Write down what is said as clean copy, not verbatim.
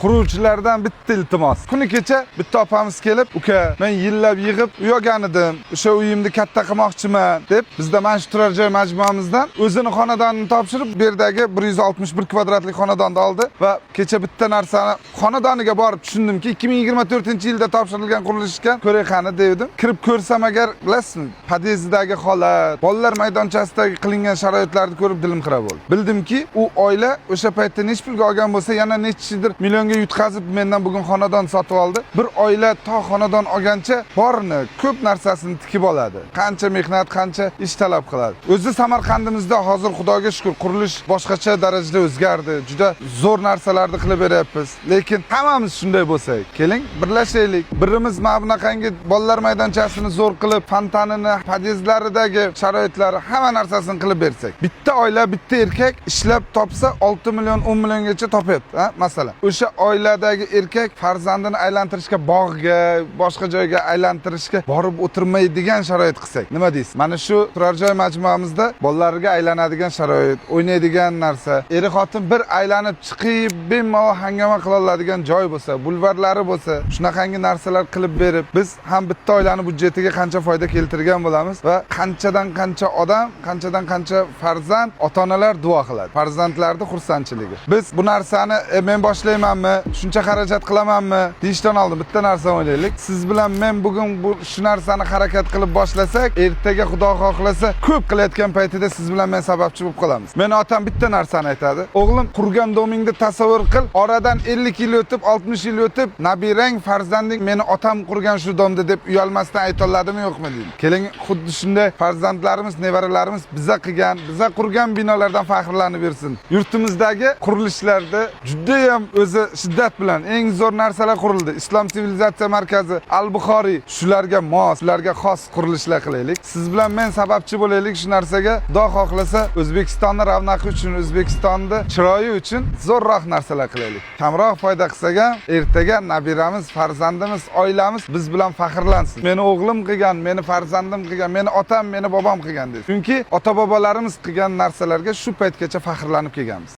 quruvchilardan bitta iltimos. Kuni kecha bitta opamiz kelib, "Uka, men yillab yig'ib uyogan edim. O'sha uyimni katta qilmoqchiman" deb bizda mana shu turar joy majmuamizdan o'zini xonadonini topshirib, bu yerdagi 161 kvadratlik xonadonni oldi va kecha bitta narsani xonadoniga borib tushundimki, 2024-yilda topshirilgan qurilish ekan. Ko'ray qani dedim. Kirib ko'rsam agar, bilasizmi, podyezdagi holat, bolalar maydonchasidagi qilingan sharoitlarni ko'rib dilim xira bo'ldi. Bildimki, u oila o'sha paytda nech pulga olgan bo'lsa, yana nechidir millionga yutqazib mendan bugun xonadon sotib oldi. Bir oila to xonadon olgancha borini, ko'p narsasini tikib oladi. Qancha mehnat, qancha ish talab qiladi. O'zi Samarqandimizda hozir Xudoga shukr, qurilish boshqacha darajada o'zgardi. Juda zo'r narsalarni qilib beryapmiz. Lekin hammamiz shunday bo'lsak, keling birlashaylik. Birimiz mana bunaqangi bolalar maydonchasini zo'r qilib, fontanini, podyezdlaridagi sharoitlari hamma narsasini qilib bersak. Bitta oila, bitta erkak ishlab topsa 6 million, 10 milliongacha topyapti, ha? Masalan, o'sha oiladagi erkak farzandini aylantirishga, bog'ga, boshqa joyga aylantirishga borib o'tirmaydigan sharoit qilsak, nima deysiz? Mana shu turar joy majmuamizda bolalarga aylanadigan sharoit, o'ynaydigan narsa, eri xotin bir aylanib chiqib, bemalol hangama qila oladigan joy bo'lsa, bulvarlari bo'lsa, shunaqangi narsalar qilib berib, biz ham bitta oilani budjetiga qancha foyda keltirgan bo'lamiz va qanchadan qancha odam, qanchadan qancha farzand, ota-onalar duo qiladi. Farzandlarning xursandchiligi. Biz bu narsani men boshlaymanmi, shuncha xarajat qilamanmi deyishdan oldin bitta narsa o'ylaylik. Siz bilan men bugun shu narsani harakat qilib boshlasak, ertaga Xudo xohlasa ko'p qilayotgan paytida siz bilan men sababchi bo'lib qolamiz. Meni otam bitta narsani aytadi. O'g'lim, qurgan domingni tasavvur qil. Oradan 50 yil o'tib, 60 yil o'tib, nabirang, farzanding meni otam qurgan shu domda deb uyalmasdan ayta oladimi, yo'qmi deydi. Keling, xuddi shunday farzandlarimiz, nevaralarimiz biza qilgan, biza qurgan binolardan faxrlanib bersin. Yurtimizdagi qurilishlarda juda ham o'zi shiddat bilan eng zo'r narsalar qurildi. Islom sivilizatsiya markazi, Al-Buxoriy, shularga mos, shularga xos qurilishlar qilaylik. Siz bilan men sababchi bo'laylik shu narsaga. Xudo xohlasa, O'zbekistonning ravnaqi uchun, O'zbekistonning chiroyi uchun zo'rroq narsalar qilaylik. Kamroq foyda qilsak ham, ertaga nabiramiz, farzandimiz, oilamiz biz bilan faxrlansin. Meni o'g'lim qilgan, meni farzandim qilgan, meni otam, meni bobom qilgan deydi. Chunki ota-bobolarimiz qilgan narsalarga shu paytgacha faxrlanib kelganmiz.